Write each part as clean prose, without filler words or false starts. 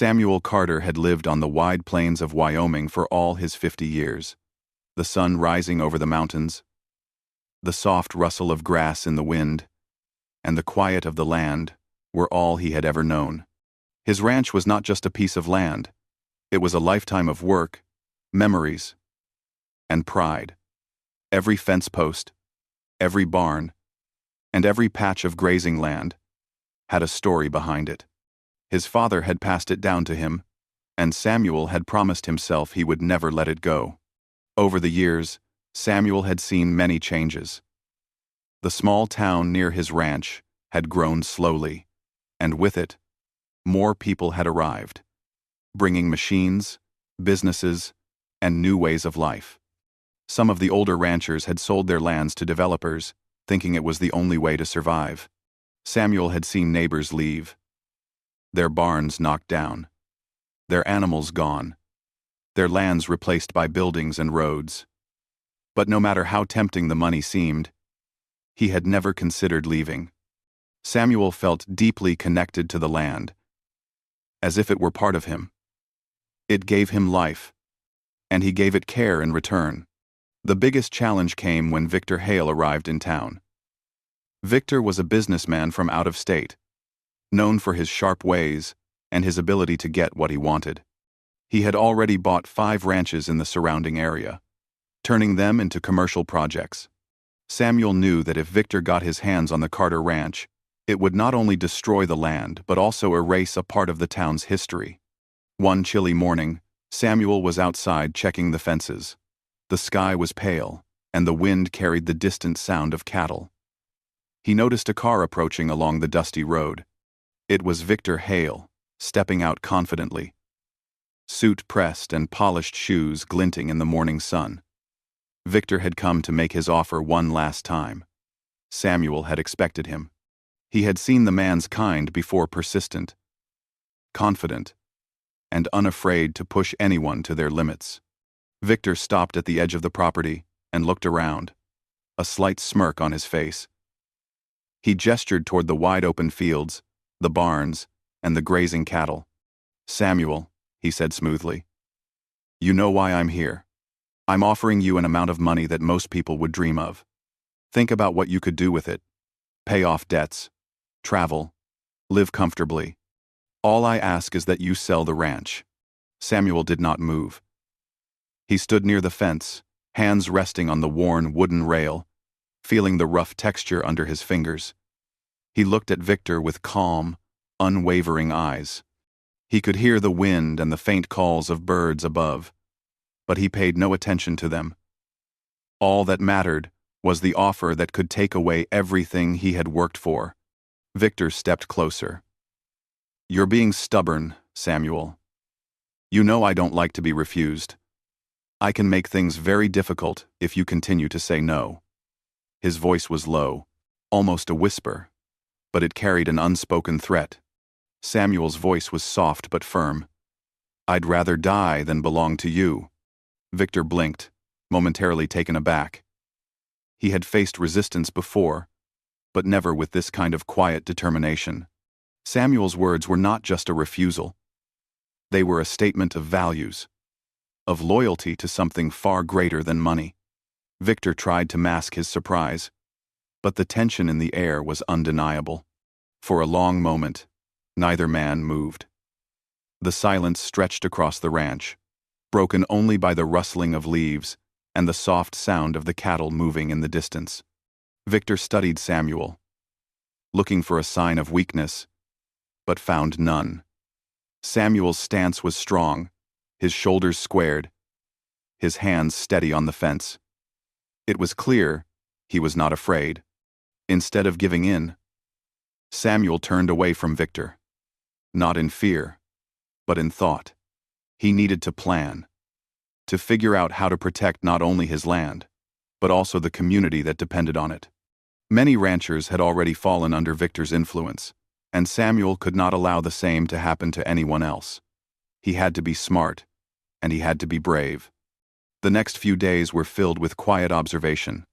Samuel Carter had lived on the wide plains of Wyoming for all his 50 years. The sun rising over the mountains, the soft rustle of grass in the wind, and the quiet of the land were all he had ever known. His ranch was not just a piece of land. It was a lifetime of work, memories, and pride. Every fence post, every barn, and every patch of grazing land had a story behind it. His father had passed it down to him, and Samuel had promised himself he would never let it go. Over the years, Samuel had seen many changes. The small town near his ranch had grown slowly, and with it, more people had arrived, bringing machines, businesses, and new ways of life. Some of the older ranchers had sold their lands to developers, thinking it was the only way to survive. Samuel had seen neighbors leave, their barns knocked down, their animals gone, their lands replaced by buildings and roads. But no matter how tempting the money seemed, he had never considered leaving. Samuel felt deeply connected to the land, as if it were part of him. It gave him life, and he gave it care in return. The biggest challenge came when Victor Hale arrived in town. Victor was a businessman from out of state, known for his sharp ways and his ability to get what he wanted. He had already bought 5 ranches in the surrounding area, turning them into commercial projects. Samuel knew that if Victor got his hands on the Carter Ranch, it would not only destroy the land but also erase a part of the town's history. One chilly morning, Samuel was outside checking the fences. The sky was pale, and the wind carried the distant sound of cattle. He noticed a car approaching along the dusty road. It was Victor Hale, stepping out confidently, suit pressed and polished shoes glinting in the morning sun. Victor had come to make his offer one last time. Samuel had expected him. He had seen the man's kind before, persistent, confident, and unafraid to push anyone to their limits. Victor stopped at the edge of the property and looked around, a slight smirk on his face. He gestured toward the wide-open fields, the barns, and the grazing cattle. "Samuel," he said smoothly, "you know why I'm here. I'm offering you an amount of money that most people would dream of. Think about what you could do with it. Pay off debts, travel, live comfortably. All I ask is that you sell the ranch." Samuel did not move. He stood near the fence, hands resting on the worn wooden rail, feeling the rough texture under his fingers. He looked at Victor with calm, unwavering eyes. He could hear the wind and the faint calls of birds above, but he paid no attention to them. All that mattered was the offer that could take away everything he had worked for. Victor stepped closer. "You're being stubborn, Samuel. You know I don't like to be refused. I can make things very difficult if you continue to say no." His voice was low, almost a whisper, but it carried an unspoken threat. Samuel's voice was soft but firm. "I'd rather die than belong to you." Victor blinked, momentarily taken aback. He had faced resistance before, but never with this kind of quiet determination. Samuel's words were not just a refusal. They were a statement of values, of loyalty to something far greater than money. Victor tried to mask his surprise, but the tension in the air was undeniable. For a long moment, neither man moved. The silence stretched across the ranch, broken only by the rustling of leaves and the soft sound of the cattle moving in the distance. Victor studied Samuel, looking for a sign of weakness, but found none. Samuel's stance was strong, his shoulders squared, his hands steady on the fence. It was clear he was not afraid. Instead of giving in, Samuel turned away from Victor. Not in fear, but in thought. He needed to plan, to figure out how to protect not only his land, but also the community that depended on it. Many ranchers had already fallen under Victor's influence, and Samuel could not allow the same to happen to anyone else. He had to be smart, and he had to be brave. The next few days were filled with quiet observation.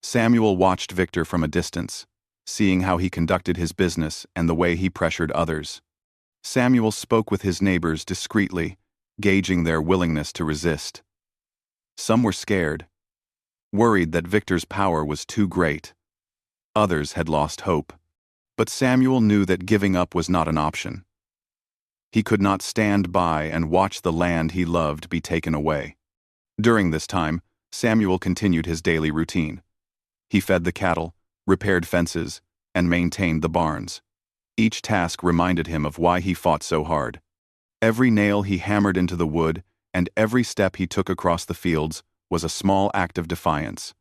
Samuel watched Victor from a distance, seeing how he conducted his business and the way he pressured others. Samuel spoke with his neighbors discreetly, gauging their willingness to resist. Some were scared, worried that Victor's power was too great. Others had lost hope. But Samuel knew that giving up was not an option. He could not stand by and watch the land he loved be taken away. During this time, Samuel continued his daily routine. He fed the cattle, repaired fences, and maintained the barns. Each task reminded him of why he fought so hard. Every nail he hammered into the wood and every step he took across the fields was a small act of defiance,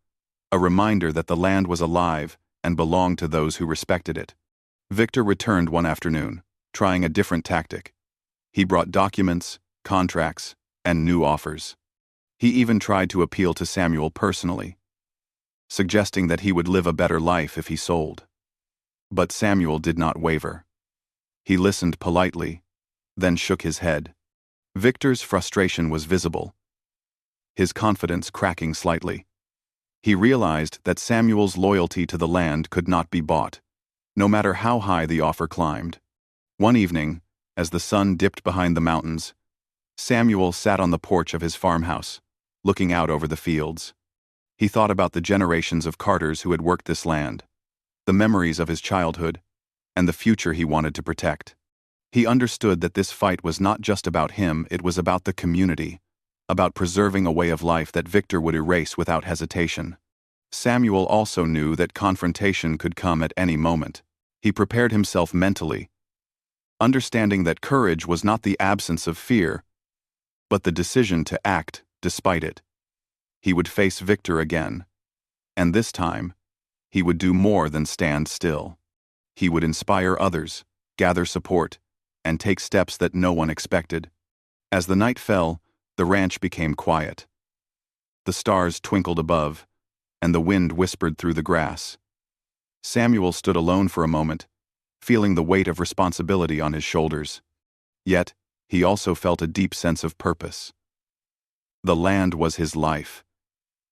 a reminder that the land was alive and belonged to those who respected it. Victor returned one afternoon, trying a different tactic. He brought documents, contracts, and new offers. He even tried to appeal to Samuel personally, suggesting that he would live a better life if he sold. But Samuel did not waver. He listened politely, then shook his head. Victor's frustration was visible, his confidence cracking slightly. He realized that Samuel's loyalty to the land could not be bought, no matter how high the offer climbed. One evening, as the sun dipped behind the mountains, Samuel sat on the porch of his farmhouse, looking out over the fields. He thought about the generations of carters who had worked this land, the memories of his childhood, and the future he wanted to protect. He understood that this fight was not just about him, it was about the community, about preserving a way of life that Victor would erase without hesitation. Samuel also knew that confrontation could come at any moment. He prepared himself mentally, understanding that courage was not the absence of fear, but the decision to act despite it. He would face Victor again, and this time, he would do more than stand still. He would inspire others, gather support, and take steps that no one expected. As the night fell, the ranch became quiet. The stars twinkled above, and the wind whispered through the grass. Samuel stood alone for a moment, feeling the weight of responsibility on his shoulders. Yet, he also felt a deep sense of purpose. The land was his life,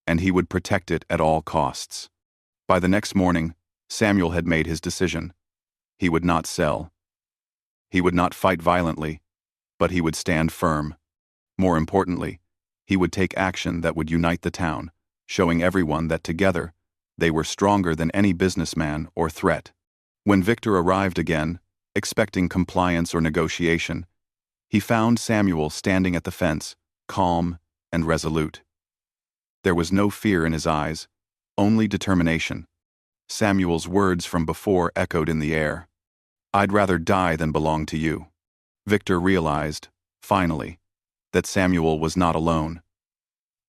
and he would protect it at all costs. By the next morning, Samuel had made his decision. He would not sell. He would not fight violently, but he would stand firm. More importantly, he would take action that would unite the town, showing everyone that together, they were stronger than any businessman or threat. When Victor arrived again, expecting compliance or negotiation, he found Samuel standing at the fence, calm and resolute. There was no fear in his eyes, only determination. Samuel's words from before echoed in the air. "I'd rather die than belong to you." Victor realized, finally, that Samuel was not alone.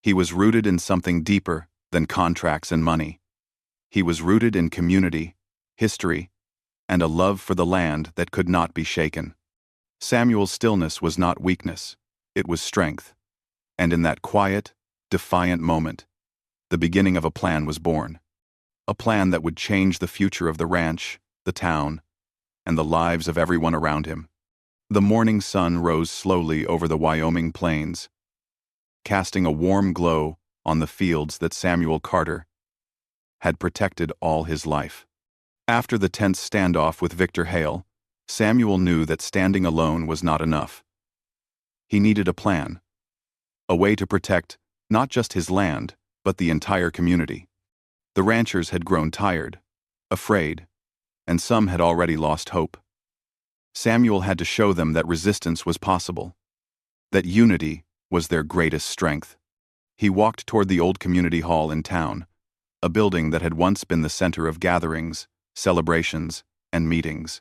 He was rooted in something deeper than contracts and money. He was rooted in community, history, and a love for the land that could not be shaken. Samuel's stillness was not weakness, it was strength. And in that quiet, defiant moment, the beginning of a plan was born. A plan that would change the future of the ranch, the town, and the lives of everyone around him. The morning sun rose slowly over the Wyoming plains, casting a warm glow on the fields that Samuel Carter had protected all his life. After the tense standoff with Victor Hale, Samuel knew that standing alone was not enough. He needed a plan, a way to protect not just his land, but the entire community. The ranchers had grown tired, afraid, and some had already lost hope. Samuel had to show them that resistance was possible, that unity was their greatest strength. He walked toward the old community hall in town, a building that had once been the center of gatherings, celebrations, and meetings.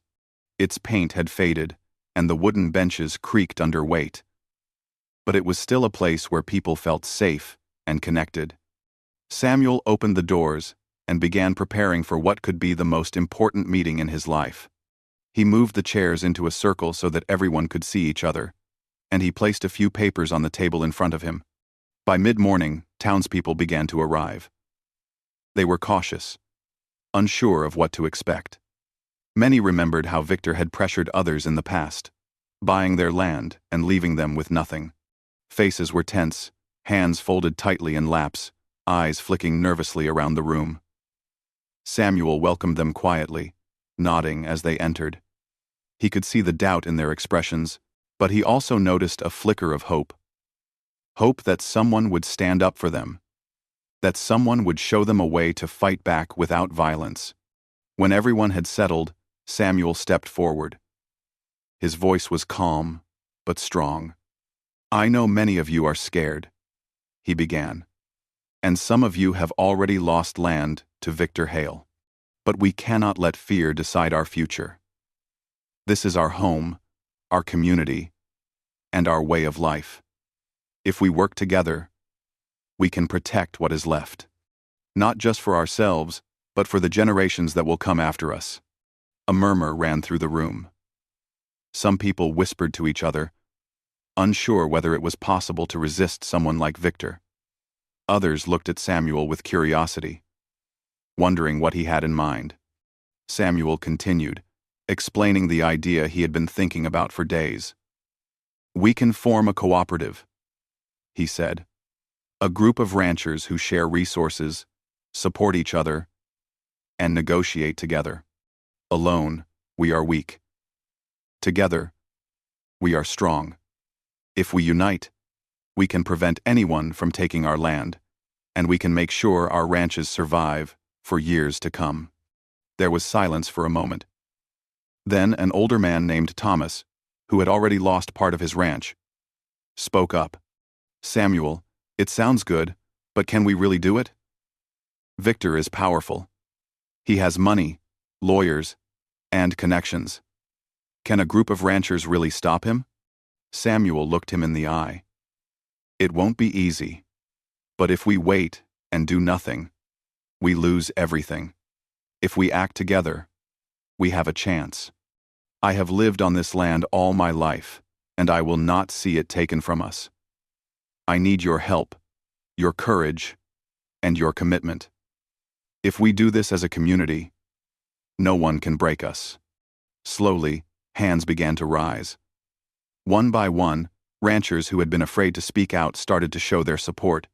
Its paint had faded, and the wooden benches creaked under weight. But it was still a place where people felt safe and connected. Samuel opened the doors and began preparing for what could be the most important meeting in his life. He moved the chairs into a circle so that everyone could see each other, and he placed a few papers on the table in front of him. By mid-morning, townspeople began to arrive. They were cautious, unsure of what to expect. Many remembered how Victor had pressured others in the past, buying their land and leaving them with nothing. Faces were tense, hands folded tightly in laps, eyes flicking nervously around the room. Samuel welcomed them quietly, nodding as they entered. He could see the doubt in their expressions, but he also noticed a flicker of hope. Hope that someone would stand up for them, that someone would show them a way to fight back without violence. When everyone had settled, Samuel stepped forward. His voice was calm, but strong. "I know many of you are scared," he began, "and some of you have already lost land to Victor Hale. But we cannot let fear decide our future. This is our home, our community, and our way of life. If we work together, we can protect what is left. Not just for ourselves, but for the generations that will come after us." A murmur ran through the room. Some people whispered to each other, unsure whether it was possible to resist someone like Victor. Others looked at Samuel with curiosity, wondering what he had in mind. Samuel continued, explaining the idea he had been thinking about for days. "We can form a cooperative," he said. "A group of ranchers who share resources, support each other, and negotiate together. Alone, we are weak. Together, we are strong. If we unite, we can prevent anyone from taking our land, and we can make sure our ranches survive for years to come." There was silence for a moment. Then an older man named Thomas, who had already lost part of his ranch, spoke up. "Samuel, it sounds good, but can we really do it? Victor is powerful. He has money, lawyers, and connections. Can a group of ranchers really stop him?" Samuel looked him in the eye. "It won't be easy, but if we wait and do nothing, we lose everything. If we act together, we have a chance. I have lived on this land all my life, and I will not see it taken from us. I need your help, your courage, and your commitment. If we do this as a community, no one can break us." Slowly, hands began to rise. One by one, ranchers who had been afraid to speak out started to show their support.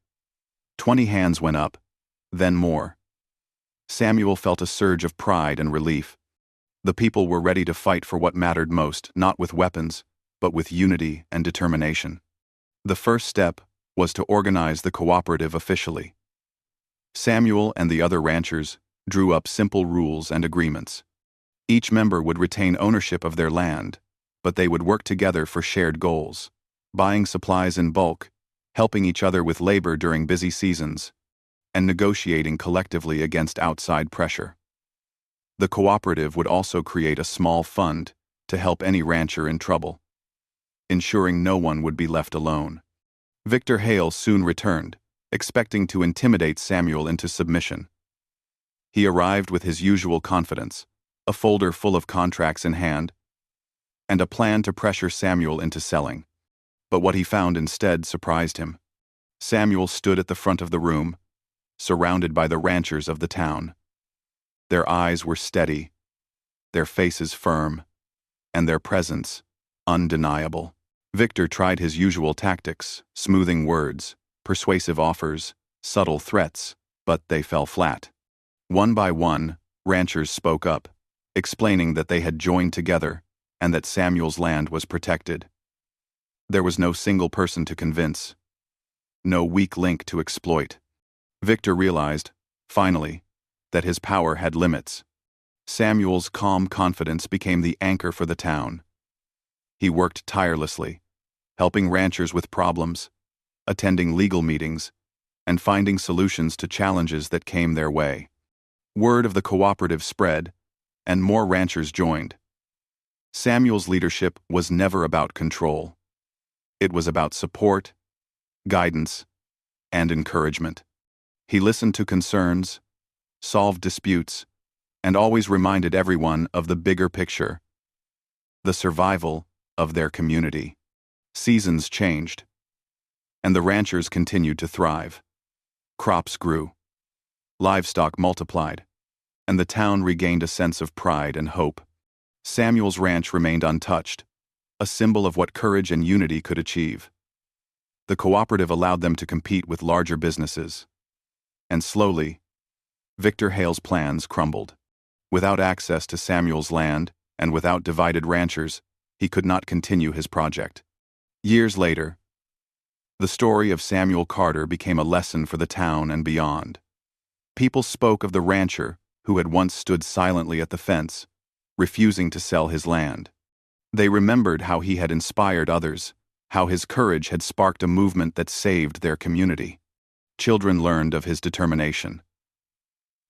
20 hands went up, then more. Samuel felt a surge of pride and relief. The people were ready to fight for what mattered most, not with weapons, but with unity and determination. The first step was to organize the cooperative officially. Samuel and the other ranchers drew up simple rules and agreements. Each member would retain ownership of their land, but they would work together for shared goals, buying supplies in bulk, helping each other with labor during busy seasons, and negotiating collectively against outside pressure. The cooperative would also create a small fund to help any rancher in trouble, ensuring no one would be left alone. Victor Hale soon returned, expecting to intimidate Samuel into submission. He arrived with his usual confidence, a folder full of contracts in hand, and a plan to pressure Samuel into selling. But what he found instead surprised him. Samuel stood at the front of the room, surrounded by the ranchers of the town. Their eyes were steady, their faces firm, and their presence undeniable. Victor tried his usual tactics, smoothing words, persuasive offers, subtle threats, but they fell flat. One by one, ranchers spoke up, explaining that they had joined together and that Samuel's land was protected. There was no single person to convince, no weak link to exploit. Victor realized, finally, that his power had limits. Samuel's calm confidence became the anchor for the town. He worked tirelessly, helping ranchers with problems, attending legal meetings, and finding solutions to challenges that came their way. Word of the cooperative spread, and more ranchers joined. Samuel's leadership was never about control. It was about support, guidance, and encouragement. He listened to concerns, solved disputes, and always reminded everyone of the bigger picture, the survival of their community. Seasons changed, and the ranchers continued to thrive. Crops grew, livestock multiplied, and the town regained a sense of pride and hope. Samuel's ranch remained untouched, a symbol of what courage and unity could achieve. The cooperative allowed them to compete with larger businesses. And slowly, Victor Hale's plans crumbled. Without access to Samuel's land, and without divided ranchers, he could not continue his project. Years later, the story of Samuel Carter became a lesson for the town and beyond. People spoke of the rancher who had once stood silently at the fence, refusing to sell his land. They remembered how he had inspired others, how his courage had sparked a movement that saved their community. Children learned of his determination,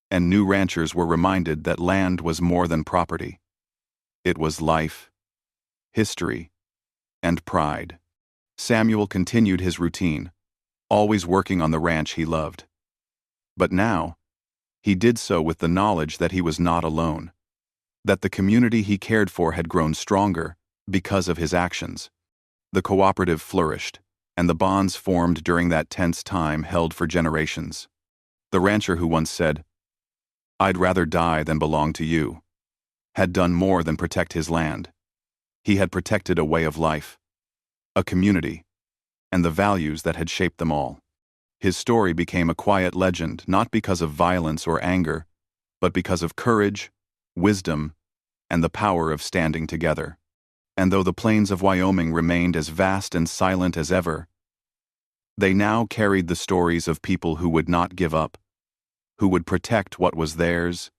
and new ranchers were reminded that land was more than property. It was life, history, and pride. Samuel continued his routine, always working on the ranch he loved. But now, he did so with the knowledge that he was not alone, that the community he cared for had grown stronger because of his actions. The cooperative flourished, and the bonds formed during that tense time held for generations. The rancher who once said, "I'd rather die than belong to you," had done more than protect his land. He had protected a way of life, a community, and the values that had shaped them all. His story became a quiet legend not because of violence or anger, but because of courage, wisdom, and the power of standing together. And though the plains of Wyoming remained as vast and silent as ever, they now carried the stories of people who would not give up, who would protect what was theirs,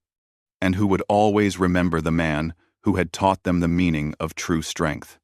and who would always remember the man who had taught them the meaning of true strength.